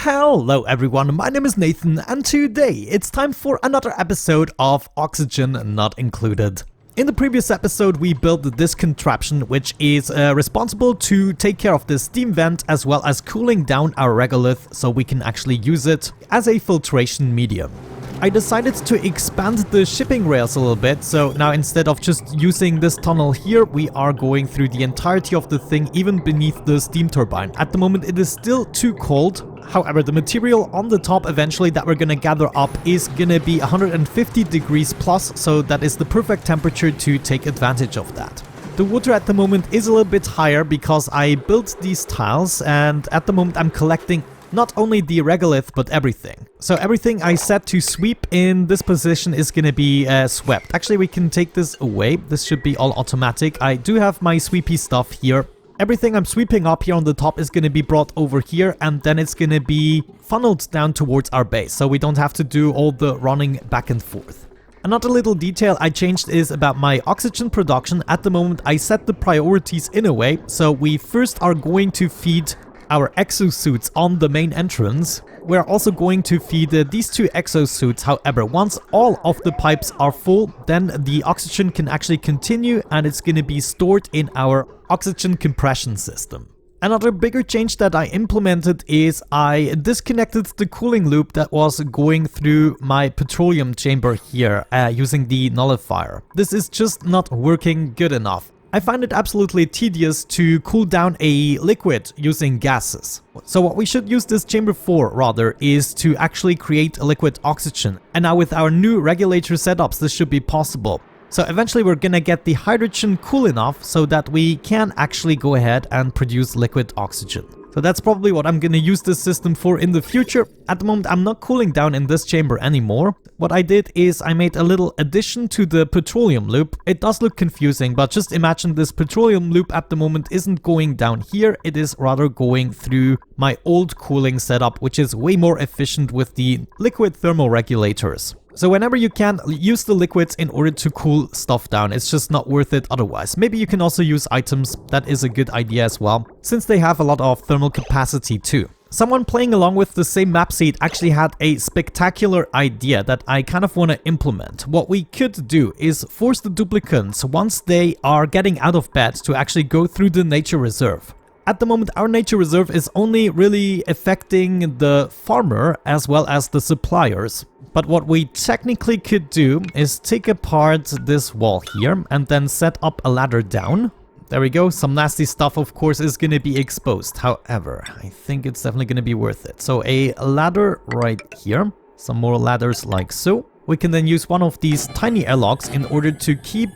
Hello everyone, my name is Nathan and today it's time for another episode of Oxygen Not Included. In the previous episode we built this contraption which is responsible to take care of the steam vent as well as cooling down our regolith so we can actually use it as a filtration medium. I decided to expand the shipping rails a little bit, so now instead of just using this tunnel here, we are going through the entirety of the thing even beneath the steam turbine. At the moment it is still too cold. However, the material on the top eventually that we're gonna gather up is gonna be 150 degrees plus, so that is the perfect temperature to take advantage of that. The water at the moment is a little bit higher because I built these tiles and at the moment I'm collecting not only the regolith but everything. So everything I set to sweep in this position is gonna be swept. Actually, we can take this away. This should be all automatic. I do have my sweepy stuff here. Everything I'm sweeping up here on the top is going to be brought over here and then it's going to be funneled down towards our base, so we don't have to do all the running back and forth. Another little detail I changed is about my oxygen production. At the moment I set the priorities in a way, so we first are going to feed our exosuits on the main entrance. We're also going to feed these two exosuits. However, once all of the pipes are full, then the oxygen can actually continue and it's going to be stored in our oxygen compression system. Another bigger change that I implemented is I disconnected the cooling loop that was going through my petroleum chamber here using the nullifier. This is just not working good enough. I find it absolutely tedious to cool down a liquid using gases. So what we should use this chamber for, rather, is to actually create a liquid oxygen. And now with our new regulator setups, this should be possible. So eventually we're gonna get the hydrogen cool enough so that we can actually go ahead and produce liquid oxygen. So that's probably what I'm gonna use this system for in the future. At the moment I'm not cooling down in this chamber anymore. What I did is I made a little addition to the petroleum loop. It does look confusing, but just imagine this petroleum loop at the moment isn't going down here, it is rather going through my old cooling setup, which is way more efficient with the liquid thermal regulators. So whenever you can, use the liquids in order to cool stuff down. It's just not worth it otherwise. Maybe you can also use items. That is a good idea as well, since they have a lot of thermal capacity too. Someone playing along with the same map seed actually had a spectacular idea that I kind of want to implement. What we could do is force the Duplicants, once they are getting out of bed, to actually go through the nature reserve. At the moment our nature reserve is only really affecting the farmer as well as the suppliers. But what we technically could do is take apart this wall here and then set up a ladder down. There we go. Some nasty stuff of course is going to be exposed. However, I think it's definitely going to be worth it. So a ladder right here. Some more ladders like so. We can then use one of these tiny airlocks in order to keep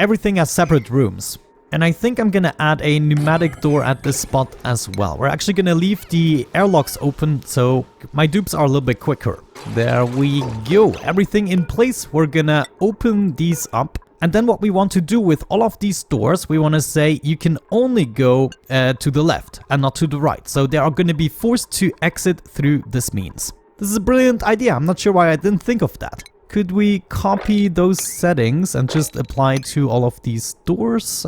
everything as separate rooms. And I think I'm gonna add a pneumatic door at this spot as well. We're actually gonna leave the airlocks open so my dupes are a little bit quicker. There we go. Everything in place. We're gonna open these up. And then what we want to do with all of these doors, we want to say you can only go to the left and not to the right. So they are gonna be forced to exit through this means. This is a brilliant idea. I'm not sure why I didn't think of that. Could we copy those settings and just apply to all of these doors,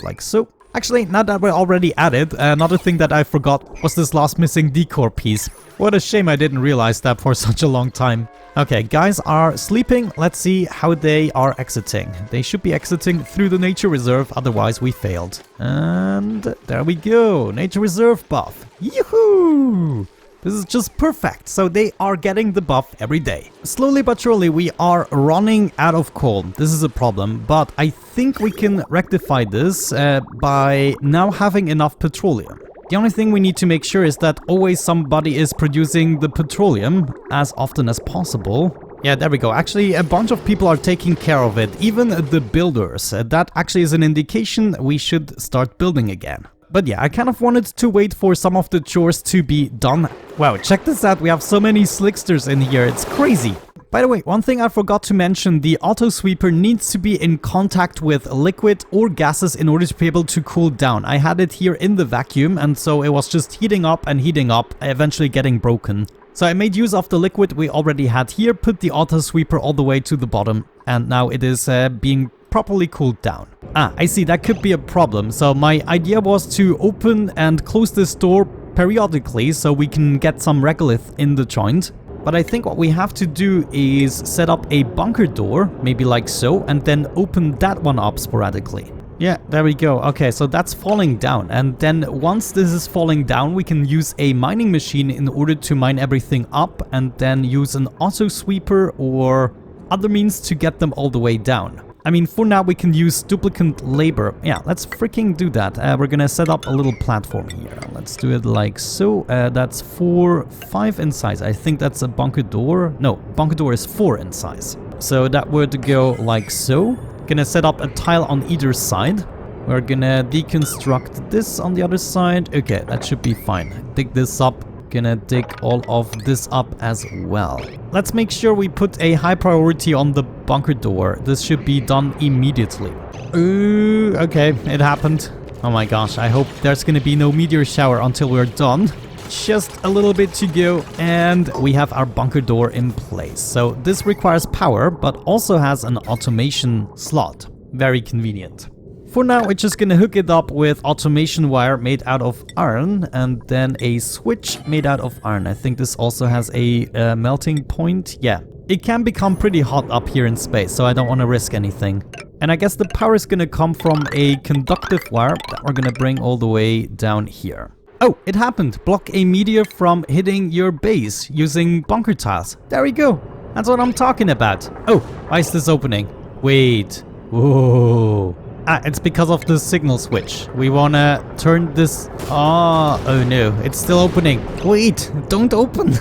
like so? Actually, now that we're already at it, another thing that I forgot was this last missing decor piece. What a shame I didn't realize that for such a long time. Okay, guys are sleeping. Let's see how they are exiting. They should be exiting through the nature reserve, otherwise we failed. And there we go, nature reserve buff. Yoo-hoo! This is just perfect, so they are getting the buff every day. Slowly but surely we are running out of coal. This is a problem, but I think we can rectify this by now having enough petroleum. The only thing we need to make sure is that always somebody is producing the petroleum as often as possible. Yeah, there we go. Actually, a bunch of people are taking care of it, even the builders. That actually is an indication we should start building again. But yeah, I kind of wanted to wait for some of the chores to be done. Wow, check this out. We have so many slicksters in here. It's crazy. By the way, one thing I forgot to mention, the auto sweeper needs to be in contact with liquid or gases in order to be able to cool down. I had it here in the vacuum and so it was just heating up, eventually getting broken. So I made use of the liquid we already had here, put the auto sweeper all the way to the bottom, and now it is being properly cooled down. Ah, I see, that could be a problem. So my idea was to open and close this door periodically so we can get some regolith in the joint. But I think what we have to do is set up a bunker door, maybe like so, and then open that one up sporadically. Yeah, there we go. Okay, so that's falling down. And then once this is falling down, we can use a mining machine in order to mine everything up and then use an auto sweeper or other means to get them all the way down. I mean, for now we can use duplicant labor. Yeah, let's freaking do that. We're gonna set up a little platform here. Let's do it like so. That's 5 in size. I think that's a bunker door. No, bunker door is 4 in size. So that would go like so. Gonna set up a tile on either side. We're gonna deconstruct this on the other side. Okay, that should be fine. Dig this up. Gonna dig all of this up as well. Let's make sure we put a high priority on the bunker door. This should be done immediately. Ooh, okay, it happened. Oh my gosh, I hope there's gonna be no meteor shower until we're done. Just a little bit to go and we have our bunker door in place. So this requires power but also has an automation slot. Very convenient. For now, we're just gonna hook it up with automation wire made out of iron and then a switch made out of iron. I think this also has a melting point. Yeah, it can become pretty hot up here in space, so I don't want to risk anything. And I guess the power is gonna come from a conductive wire that we're gonna bring all the way down here. Oh, it happened. Block a meteor from hitting your base using bunker tiles. There we go. That's what I'm talking about. Oh, why is this opening? Wait. Whoa. Ah, it's because of the signal switch. We wanna turn this... Oh no, it's still opening. Wait, don't open.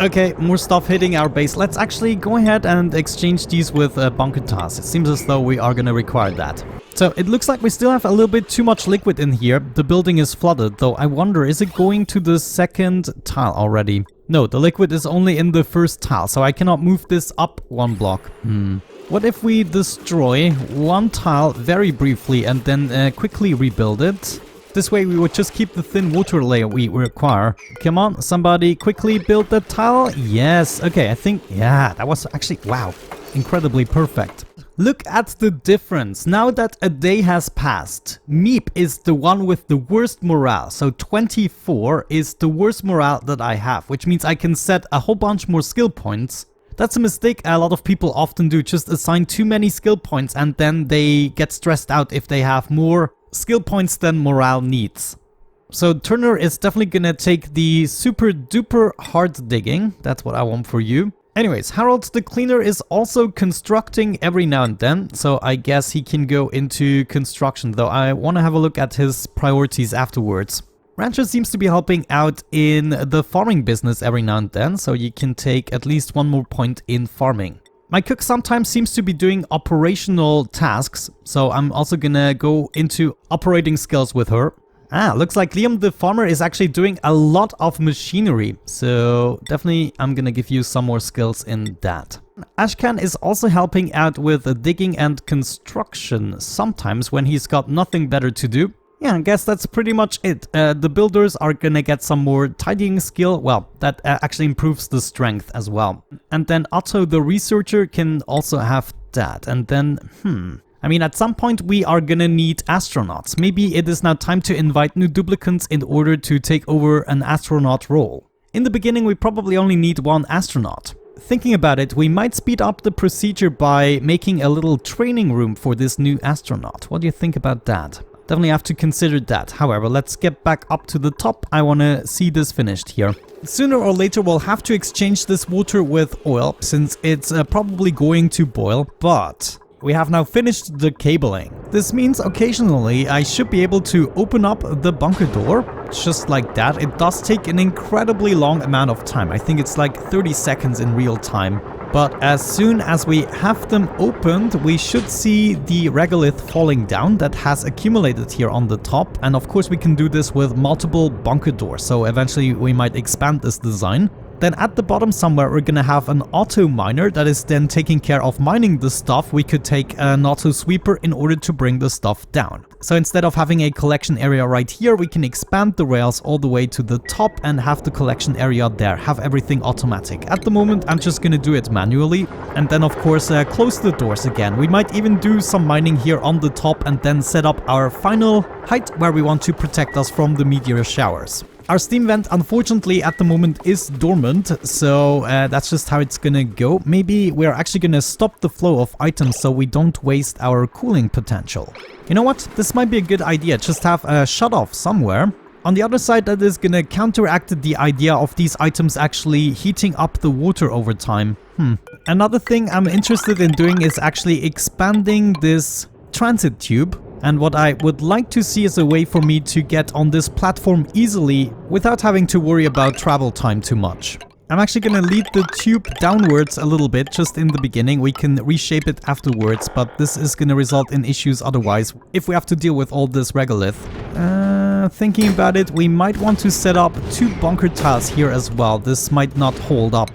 Okay, more stuff hitting our base. Let's actually go ahead and exchange these with bunker tiles. It seems as though we are gonna require that. So it looks like we still have a little bit too much liquid in here. The building is flooded, though I wonder, is it going to the second tile already? No, the liquid is only in the first tile, so I cannot move this up 1 block. What if we destroy 1 tile very briefly and then quickly rebuild it? This way we would just keep the thin water layer we require. Come on, somebody quickly build that tile. Yes, okay, I think, yeah, that was actually, wow, incredibly perfect. Look at the difference. Now that a day has passed, Meep is the one with the worst morale. So 24 is the worst morale that I have, which means I can set a whole bunch more skill points. That's a mistake a lot of people often do, just assign too many skill points and then they get stressed out if they have more skill points than morale needs. So Turner is definitely gonna take the super duper hard digging. That's what I want for you. Anyways, Harold the Cleaner is also constructing every now and then, so I guess he can go into construction, though I want to have a look at his priorities afterwards. Rancher seems to be helping out in the farming business every now and then, so you can take at least 1 more point in farming. My cook sometimes seems to be doing operational tasks, so I'm also gonna go into operating skills with her. Ah, looks like Liam the farmer is actually doing a lot of machinery, so definitely I'm gonna give you some more skills in that. Ashcan is also helping out with digging and construction sometimes when he's got nothing better to do. Yeah, I guess that's pretty much it. The builders are gonna get some more tidying skill. Well, that actually improves the strength as well. And then Otto the researcher can also have that. And then, I mean, at some point we are gonna need astronauts. Maybe it is now time to invite new duplicants in order to take over an astronaut role. In the beginning, we probably only need 1 astronaut. Thinking about it, we might speed up the procedure by making a little training room for this new astronaut. What do you think about that? Definitely have to consider that. However, let's get back up to the top. I want to see this finished here. Sooner or later we'll have to exchange this water with oil, since it's probably going to boil, but we have now finished the cabling. This means occasionally I should be able to open up the bunker door, just like that. It does take an incredibly long amount of time. I think it's like 30 seconds in real time. But as soon as we have them opened, we should see the regolith falling down that has accumulated here on the top. And of course we can do this with multiple bunker doors, so eventually we might expand this design. Then at the bottom somewhere we're gonna have an auto miner that is then taking care of mining the stuff. We could take an auto sweeper in order to bring the stuff down. So instead of having a collection area right here, we can expand the rails all the way to the top and have the collection area there, have everything automatic. At the moment I'm just gonna do it manually, and then of course close the doors again. We might even do some mining here on the top and then set up our final height where we want to protect us from the meteor showers. Our steam vent, unfortunately, at the moment is dormant, so that's just how it's gonna go. Maybe we're actually gonna stop the flow of items so we don't waste our cooling potential. You know what? This might be a good idea. Just have a shut-off somewhere. On the other side, that is gonna counteract the idea of these items actually heating up the water over time. Another thing I'm interested in doing is actually expanding this transit tube. And what I would like to see is a way for me to get on this platform easily without having to worry about travel time too much. I'm actually gonna lead the tube downwards a little bit just in the beginning. We can reshape it afterwards, but this is gonna result in issues otherwise if we have to deal with all this regolith. Thinking about it, we might want to set up 2 bunker tiles here as well. This might not hold up.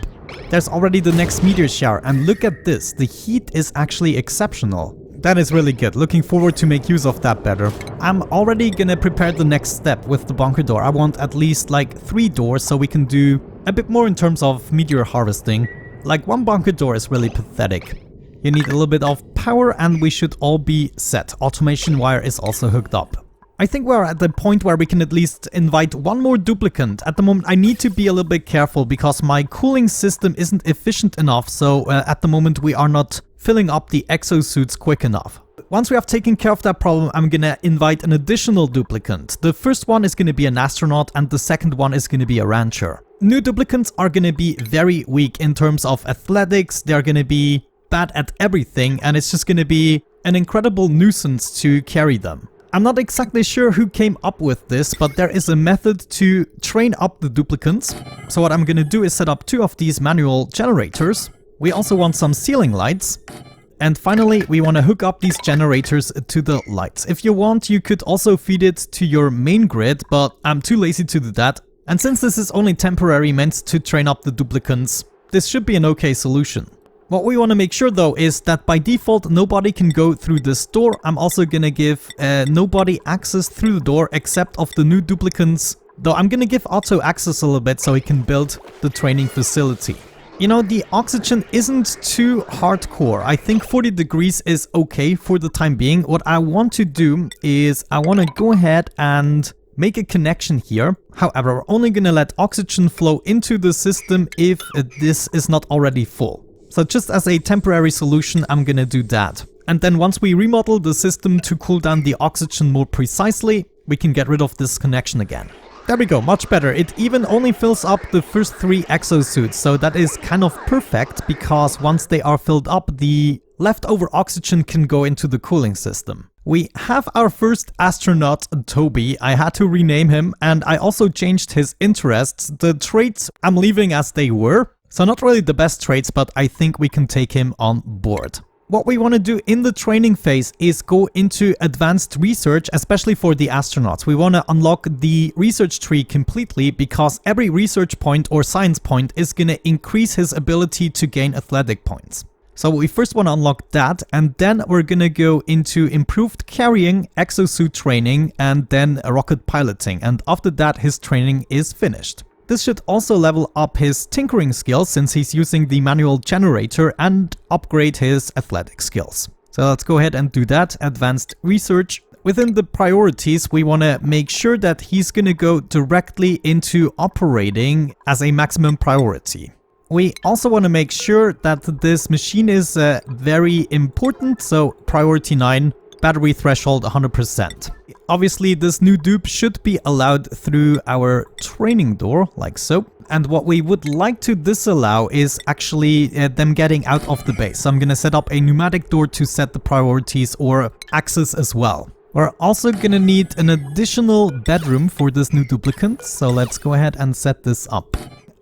There's already the next meteor shower, and look at this. The heat is actually exceptional. That is really good. Looking forward to make use of that better. I'm already gonna prepare the next step with the bunker door. I want at least like 3 doors so we can do a bit more in terms of meteor harvesting. Like 1 bunker door is really pathetic. You need a little bit of power and we should all be set. Automation wire is also hooked up. I think we're at the point where we can at least invite 1 more duplicant. At the moment I need to be a little bit careful because my cooling system isn't efficient enough, so at the moment we are not filling up the exosuits quick enough. Once we have taken care of that problem, I'm gonna invite an additional duplicant. The first one is gonna be an astronaut and the second one is gonna be a rancher. New duplicants are gonna be very weak in terms of athletics, they're gonna be bad at everything, and it's just gonna be an incredible nuisance to carry them. I'm not exactly sure who came up with this, but there is a method to train up the duplicants. So what I'm gonna do is set up 2 of these manual generators. We also want some ceiling lights. And finally, we want to hook up these generators to the lights. If you want, you could also feed it to your main grid, but I'm too lazy to do that. And since this is only temporary meant to train up the duplicants, this should be an okay solution. What we want to make sure though is that by default nobody can go through this door. I'm also gonna give nobody access through the door except of the new duplicants. Though I'm gonna give Otto access a little bit so he can build the training facility. You know, the oxygen isn't too hardcore. I think 40 degrees is okay for the time being. What I want to do is I want to go ahead and make a connection here. However, we're only going to let oxygen flow into the system if this is not already full. So just as a temporary solution, I'm going to do that. And then once we remodel the system to cool down the oxygen more precisely, we can get rid of this connection again. There we go, much better. It even only fills up the first 3 exosuits, so that is kind of perfect because once they are filled up, the leftover oxygen can go into the cooling system. We have our first astronaut, Toby. I had to rename him and I also changed his interests. The traits I'm leaving as they were, so not really the best traits, but I think we can take him on board. What we want to do in the training phase is go into advanced research, especially for the astronauts. We want to unlock the research tree completely because every research point or science point is going to increase his ability to gain athletic points. So we first want to unlock that, and then we're going to go into improved carrying, exosuit training, and then rocket piloting. And after that, his training is finished. This should also level up his tinkering skills since he's using the manual generator and upgrade his athletic skills. So let's go ahead and do that. Advanced research. Within the priorities, we want to make sure that he's going to go directly into operating as a maximum priority. We also want to make sure that this machine is very important, so priority 9, battery threshold 100%. Obviously, this new dupe should be allowed through our training door, like so. And what we would like to disallow is actually them getting out of the base. So I'm going to set up a pneumatic door to set the priorities or access as well. We're also going to need an additional bedroom for this new duplicant. So let's go ahead and set this up.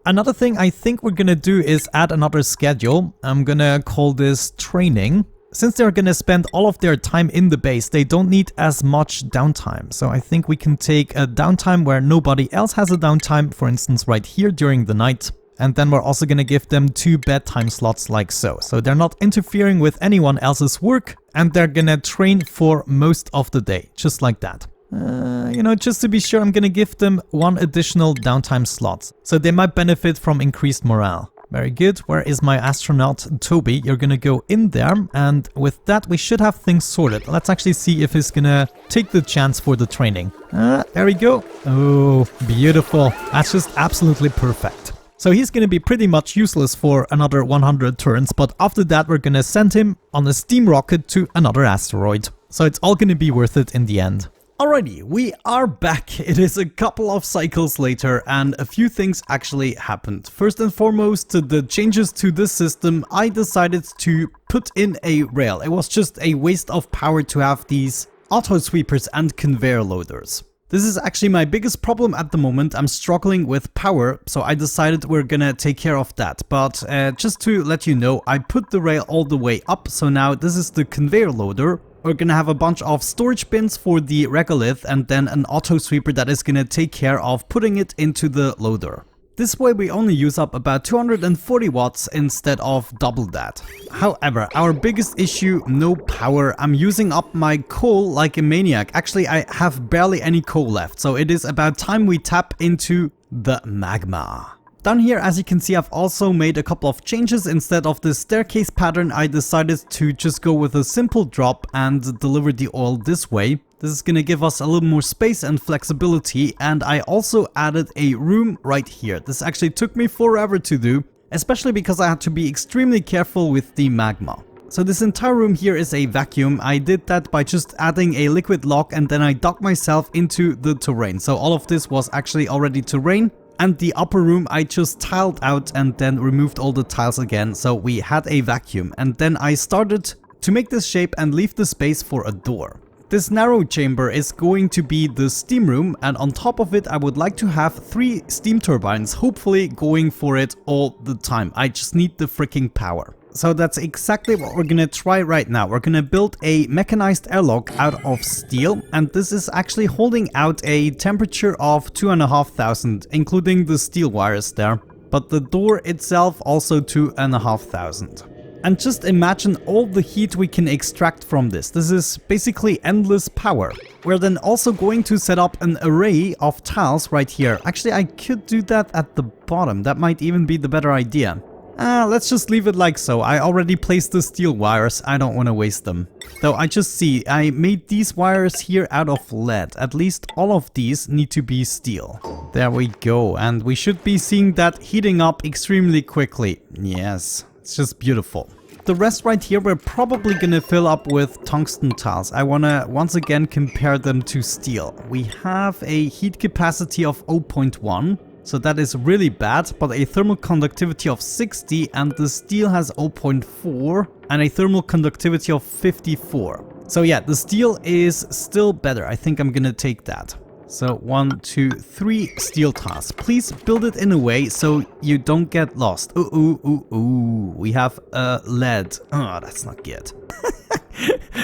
Another thing I think we're going to do is add another schedule. I'm going to call this training. Since they're going to spend all of their time in the base, they don't need as much downtime. So I think we can take a downtime where nobody else has a downtime, for instance right here during the night. And then we're also going to give them 2 bedtime slots like so. So they're not interfering with anyone else's work and they're going to train for most of the day, just like that. You know, just to be sure, I'm going to give them 1 additional downtime slot. So they might benefit from increased morale. Very good. Where is my astronaut, Toby? You're gonna go in there, and with that we should have things sorted. Let's actually see if he's gonna take the chance for the training. There we go. Oh, beautiful. That's just absolutely perfect. So he's gonna be pretty much useless for another 100 turns, but after that we're gonna send him on a steam rocket to another asteroid. So it's all gonna be worth it in the end. Alrighty, we are back. It is a couple of cycles later and a few things actually happened. First and foremost, the changes to this system, I decided to put in a rail. It was just a waste of power to have these auto sweepers and conveyor loaders. This is actually my biggest problem at the moment. I'm struggling with power, so I decided we're gonna take care of that. But just to let you know, I put the rail all the way up, so now this is the conveyor loader. We're gonna have a bunch of storage bins for the regolith and then an auto sweeper that is gonna take care of putting it into the loader. This way we only use up about 240 watts instead of double that. However, our biggest issue, no power. I'm using up my coal like a maniac. Actually, I have barely any coal left, so it is about time we tap into the magma. Down here, as you can see, I've also made a couple of changes. Instead of the staircase pattern, I decided to just go with a simple drop and deliver the oil this way. This is gonna give us a little more space and flexibility, and I also added a room right here. This actually took me forever to do, especially because I had to be extremely careful with the magma. So this entire room here is a vacuum. I did that by just adding a liquid lock and then I dug myself into the terrain. So all of this was actually already terrain. And the upper room I just tiled out and then removed all the tiles again, so we had a vacuum. And then I started to make this shape and leave the space for a door. This narrow chamber is going to be the steam room, and on top of it I would like to have 3 steam turbines, hopefully going for it all the time. I just need the freaking power. So that's exactly what we're gonna try right now. We're gonna build a mechanized airlock out of steel, and this is actually holding out a temperature of 2500, including the steel wires there. But the door itself also 2500. And just imagine all the heat we can extract from this. This is basically endless power. We're then also going to set up an array of tiles right here. Actually, I could do that at the bottom. That might even be the better idea. Let's just leave it like so. I already placed the steel wires, I don't want to waste them. Though I just see, I made these wires here out of lead. At least all of these need to be steel. There we go, and we should be seeing that heating up extremely quickly. Yes, it's just beautiful. The rest right here we're probably gonna fill up with tungsten tiles. I wanna once again compare them to steel. We have a heat capacity of 0.1. So that is really bad, but a thermal conductivity of 60, and the steel has 0.4 and a thermal conductivity of 54. So yeah, the steel is still better. I think I'm gonna take that. So 1, 2, 3 steel tiles. Please build it in a way so you don't get lost. Ooh. We have lead. Oh, that's not good.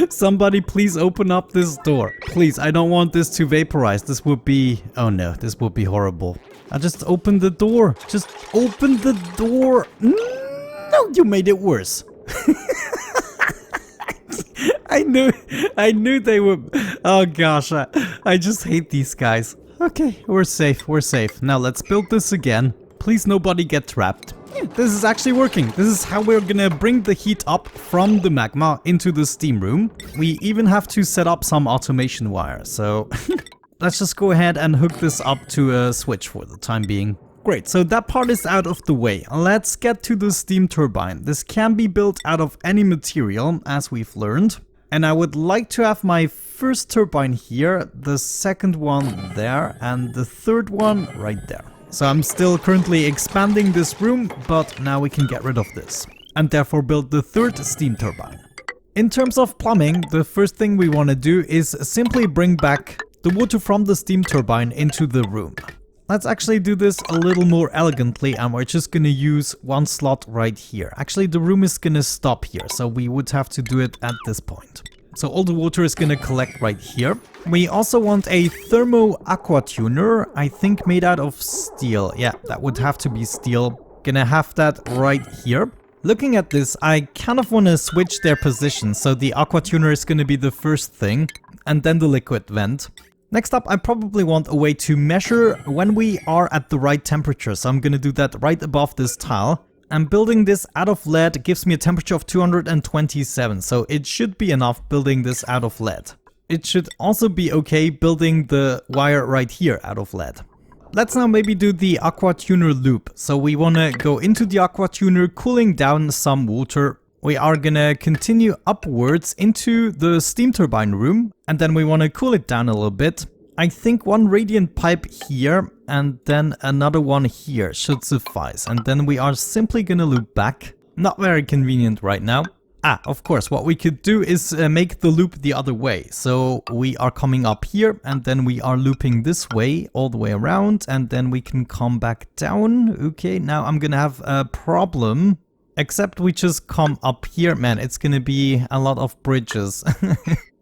Somebody please open up this door. Please, I don't want this to vaporize. This would be... oh no, this would be horrible. I just opened the door. Just open the door. No, you made it worse. I knew they would. Oh gosh, I just hate these guys. Okay, we're safe. Now let's build this again. Please nobody get trapped. Yeah, this is actually working. This is how we're gonna bring the heat up from the magma into the steam room. We even have to set up some automation wire, so... let's just go ahead and hook this up to a switch for the time being. Great, so that part is out of the way. Let's get to the steam turbine. This can be built out of any material, as we've learned. And I would like to have my first turbine here, the second one there, and the third one right there. So I'm still currently expanding this room, but now we can get rid of this. And therefore build the third steam turbine. In terms of plumbing, the first thing we want to do is simply bring back the water from the steam turbine into the room. Let's actually do this a little more elegantly, and we're just gonna use one slot right here. Actually, the room is gonna stop here, so we would have to do it at this point. So all the water is gonna collect right here. We also want a thermo aqua tuner, I think made out of steel. Yeah, that would have to be steel. Gonna have that right here. Looking at this, I kind of want to switch their position, so the aqua tuner is gonna be the first thing, and then the liquid vent. Next up, I probably want a way to measure when we are at the right temperature, so I'm gonna do that right above this tile. And building this out of lead gives me a temperature of 227, so it should be enough building this out of lead. It should also be okay building the wire right here out of lead. Let's now maybe do the aqua tuner loop. So we want to go into the aqua tuner, cooling down some water. We are gonna continue upwards into the steam turbine room, and then we want to cool it down a little bit. I think one radiant pipe here and then another one here should suffice, and then we are simply gonna loop back. Not very convenient right now. Of course, what we could do is make the loop the other way. So we are coming up here and then we are looping this way all the way around, and then we can come back down. Okay, now I'm gonna have a problem. Except we just come up here. Man, it's gonna be a lot of bridges.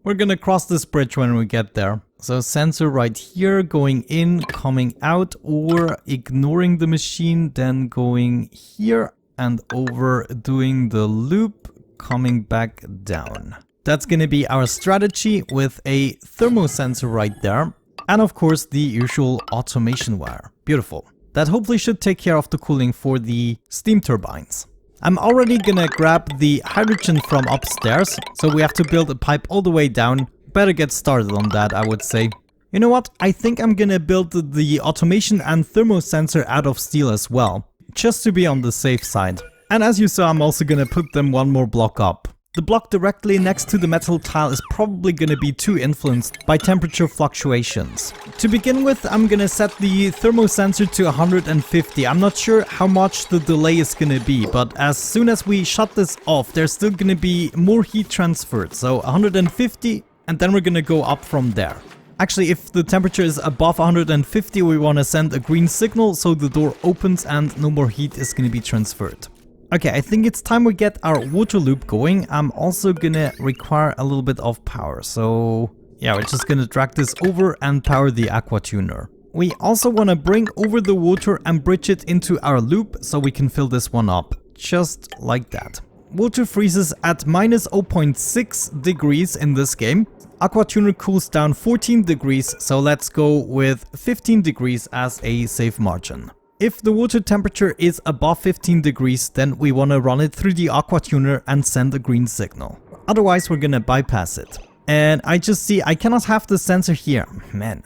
We're gonna cross this bridge when we get there. So sensor right here, going in, coming out, or ignoring the machine, then going here and over, doing the loop, coming back down. That's gonna be our strategy with a thermosensor right there. And of course the usual automation wire. Beautiful. That hopefully should take care of the cooling for the steam turbines. I'm already gonna grab the hydrogen from upstairs, so we have to build a pipe all the way down. Better get started on that, I would say. You know what? I think I'm gonna build the automation and thermosensor out of steel as well, just to be on the safe side. And as you saw, I'm also gonna put them one more block up. The block directly next to the metal tile is probably gonna be too influenced by temperature fluctuations. To begin with, I'm gonna set the thermosensor to 150. I'm not sure how much the delay is gonna be, but as soon as we shut this off, there's still gonna be more heat transferred. So 150, and then we're gonna go up from there. Actually, if the temperature is above 150, we wanna send a green signal so the door opens and no more heat is gonna be transferred. Okay, I think it's time we get our water loop going. I'm also gonna require a little bit of power. So yeah, we're just gonna drag this over and power the aqua tuner. We also wanna bring over the water and bridge it into our loop so we can fill this one up. Just like that. Water freezes at minus 0.6 degrees in this game. Aqua tuner cools down 14 degrees, so let's go with 15 degrees as a safe margin. If the water temperature is above 15 degrees, then we want to run it through the aqua tuner and send a green signal. Otherwise, we're gonna bypass it. And I just see I cannot have the sensor here. Man.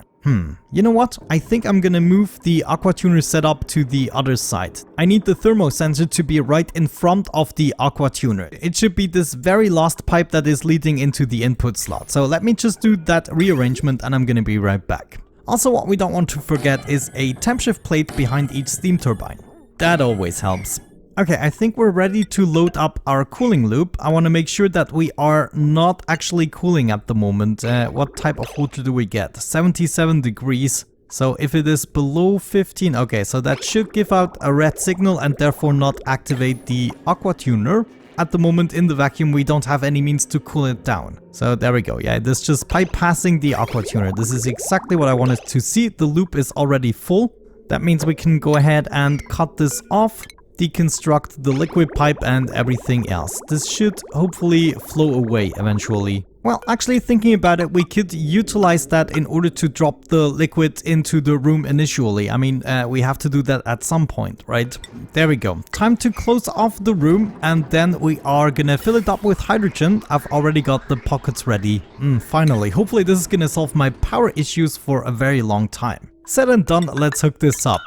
You know what? I think I'm gonna move the aqua tuner setup to the other side. I need the thermo sensor to be right in front of the aqua tuner. It should be this very last pipe that is leading into the input slot. So let me just do that rearrangement and I'm gonna be right back. Also, what we don't want to forget is a temp shift plate behind each steam turbine. That always helps. Okay, I think we're ready to load up our cooling loop. I want to make sure that we are not actually cooling at the moment. What type of water do we get? 77 degrees. So if it is below 15, okay, so that should give out a red signal and therefore not activate the aqua tuner. At the moment in the vacuum we don't have any means to cool it down. So there we go. Yeah, this is just pipe passing the aqua tuner. This is exactly what I wanted to see. The loop is already full. That means we can go ahead and cut this off, deconstruct the liquid pipe and everything else. This should hopefully flow away eventually. Well, actually thinking about it, we could utilize that in order to drop the liquid into the room initially. I mean, we have to do that at some point, right? There we go. Time to close off the room and then we are gonna fill it up with hydrogen. I've already got the pockets ready. Finally. Hopefully this is gonna solve my power issues for a very long time. Said and done, let's hook this up.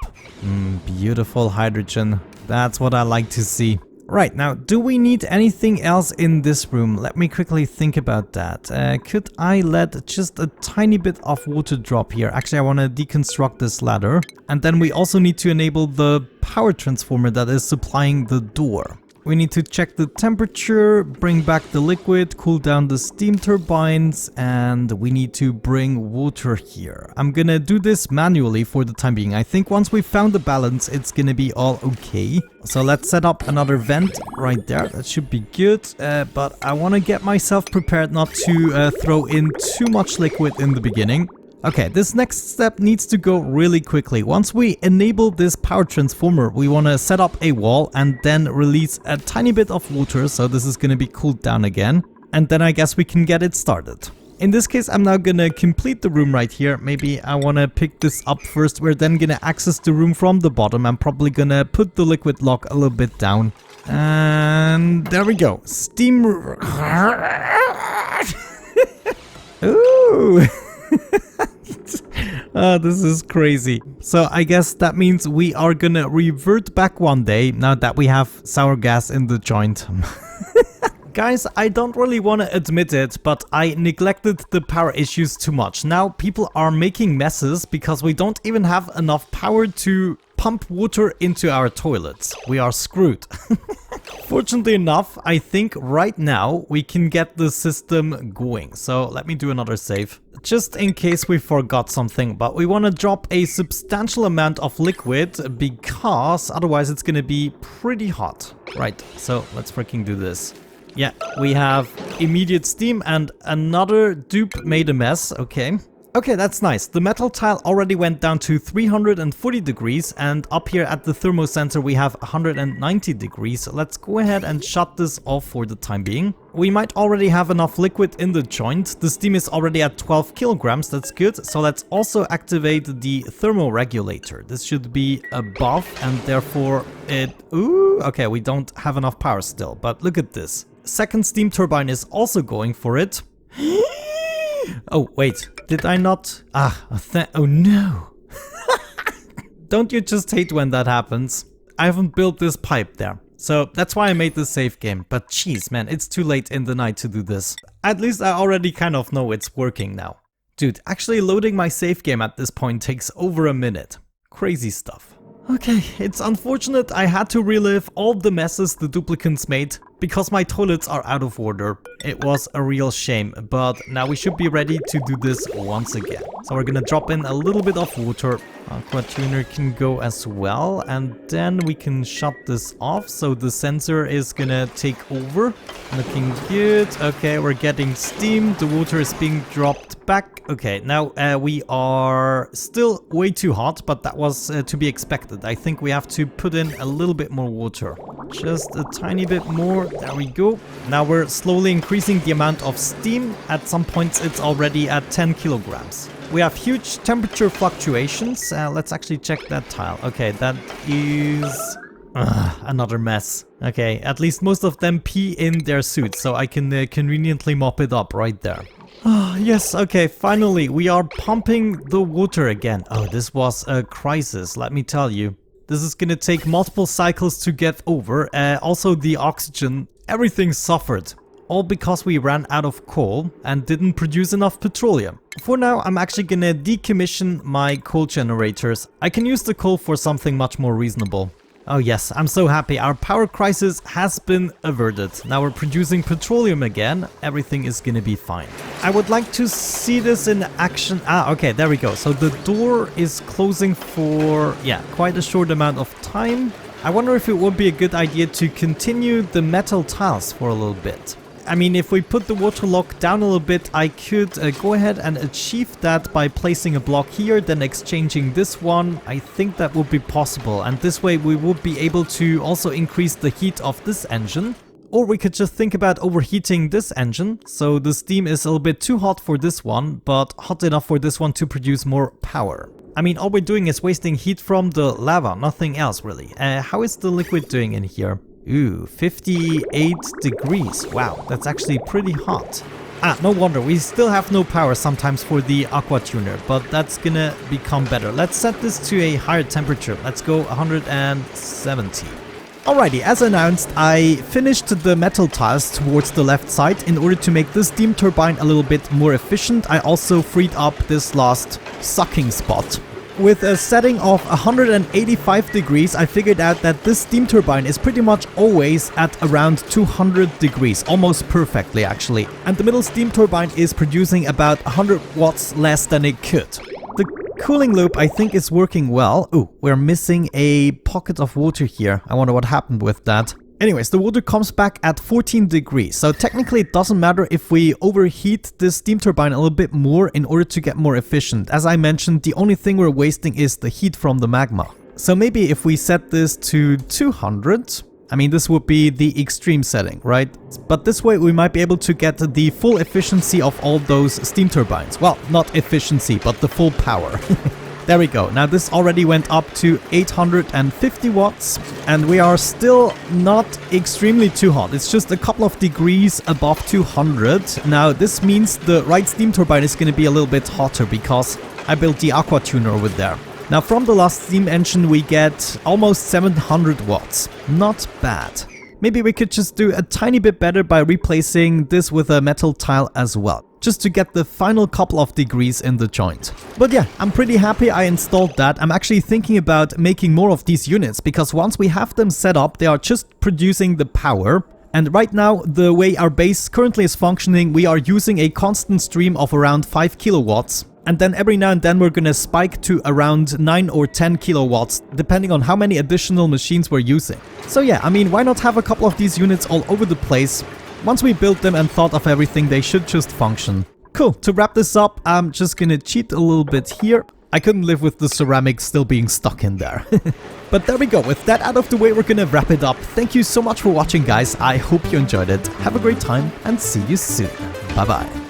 Beautiful hydrogen. That's what I like to see. Right, now, do we need anything else in this room? Let me quickly think about that. Could I let just a tiny bit of water drop here? Actually, I want to deconstruct this ladder. And then we also need to enable the power transformer that is supplying the door. We need to check the temperature, bring back the liquid, cool down the steam turbines, and we need to bring water here. I'm gonna do this manually for the time being. I think once we found the balance, it's gonna be all okay. So let's set up another vent right there. That should be good, but I want to get myself prepared not to throw in too much liquid in the beginning. Okay, this next step needs to go really quickly. Once we enable this power transformer, we want to set up a wall and then release a tiny bit of water. So this is going to be cooled down again. And then I guess we can get it started. In this case, I'm now gonna complete the room right here. Maybe I wanna pick this up first. We're then gonna access the room from the bottom. I'm probably gonna put the liquid lock a little bit down. And there we go. Steam. Ooh. Oh, this is crazy. So I guess that means we are gonna revert back one day now that we have sour gas in the joint. Guys, I don't really want to admit it, but I neglected the power issues too much. Now people are making messes because we don't even have enough power to pump water into our toilets. We are screwed. Fortunately enough, I think right now we can get the system going. So let me do another save. Just in case we forgot something, but we want to drop a substantial amount of liquid because otherwise it's going to be pretty hot. Right, so let's freaking do this. Yeah, we have immediate steam and another dupe made a mess. Okay. Okay, that's nice. The metal tile already went down to 340 degrees and up here at the thermosensor we have 190 degrees. Let's go ahead and shut this off for the time being. We might already have enough liquid in the joint. The steam is already at 12 kilograms. That's good. So let's also activate the thermoregulator. This should be above and therefore it... Ooh, okay, we don't have enough power still, but look at this. Second steam turbine is also going for it. Oh, wait. Did I not? Oh no. Don't you just hate when that happens? I haven't built this pipe there. So that's why I made this save game. But jeez, man, it's too late in the night to do this. At least I already kind of know it's working now. Dude, actually loading my save game at this point takes over a minute. Crazy stuff. Okay, it's unfortunate I had to relive all the messes the Duplicants made because my toilets are out of order. It was a real shame, but now we should be ready to do this once again. So we're gonna drop in a little bit of water. Aqua tuner can go as well, and then we can shut this off so the sensor is gonna take over. Looking good. Okay, we're getting steam. The water is being dropped back. Okay, now we are still way too hot, but that was to be expected. I think we have to put in a little bit more water. Just a tiny bit more. There we go. Now we're slowly increasing the amount of steam. At some points it's already at 10 kilograms. We have huge temperature fluctuations. Let's actually check that tile. Okay, that is... another mess. Okay, at least most of them pee in their suits, so I can conveniently mop it up right there. Yes, okay, finally, we are pumping the water again. Oh, this was a crisis, let me tell you. This is gonna take multiple cycles to get over. Also, the oxygen, everything suffered. All because we ran out of coal and didn't produce enough petroleum. For now, I'm actually gonna decommission my coal generators. I can use the coal for something much more reasonable. Oh yes, I'm so happy. Our power crisis has been averted. Now we're producing petroleum again. Everything is gonna be fine. I would like to see this in action. Okay, there we go. So the door is closing for, yeah, quite a short amount of time. I wonder if it would be a good idea to continue the metal tiles for a little bit. I mean, if we put the water lock down a little bit, I could go ahead and achieve that by placing a block here, then exchanging this one. I think that would be possible, and this way we would be able to also increase the heat of this engine. Or we could just think about overheating this engine, so the steam is a little bit too hot for this one, but hot enough for this one to produce more power. I mean, all we're doing is wasting heat from the lava, nothing else really. How is the liquid doing in here? Ooh, 58 degrees. Wow, that's actually pretty hot. No wonder, we still have no power sometimes for the aqua tuner, but that's gonna become better. Let's set this to a higher temperature. Let's go 170. Alrighty, as announced, I finished the metal tiles towards the left side in order to make this steam turbine a little bit more efficient. I also freed up this last sucking spot. With a setting of 185 degrees, I figured out that this steam turbine is pretty much always at around 200 degrees, almost perfectly actually. And the middle steam turbine is producing about 100 watts less than it could. The cooling loop I think is working well. Ooh, we're missing a pocket of water here. I wonder what happened with that. Anyways, the water comes back at 14 degrees, so technically it doesn't matter if we overheat this steam turbine a little bit more in order to get more efficient. As I mentioned, the only thing we're wasting is the heat from the magma. So maybe if we set this to 200, I mean, this would be the extreme setting, right? But this way we might be able to get the full efficiency of all those steam turbines. Well, not efficiency, but the full power. There we go. Now this already went up to 850 watts and we are still not extremely too hot. It's just a couple of degrees above 200. Now this means the right steam turbine is going to be a little bit hotter because I built the aqua tuner over there. Now from the last steam engine we get almost 700 watts. Not bad. Maybe we could just do a tiny bit better by replacing this with a metal tile as well, just to get the final couple of degrees in the joint. But yeah, I'm pretty happy I installed that. I'm actually thinking about making more of these units, because once we have them set up, they are just producing the power. And right now, the way our base currently is functioning, we are using a constant stream of around 5 kilowatts. And then every now and then we're gonna spike to around 9 or 10 kilowatts, depending on how many additional machines we're using. So yeah, I mean, why not have a couple of these units all over the place? Once we built them and thought of everything, they should just function. Cool, to wrap this up, I'm just gonna cheat a little bit here. I couldn't live with the ceramic still being stuck in there. But there we go, with that out of the way, we're gonna wrap it up. Thank you so much for watching, guys. I hope you enjoyed it. Have a great time and see you soon. Bye bye.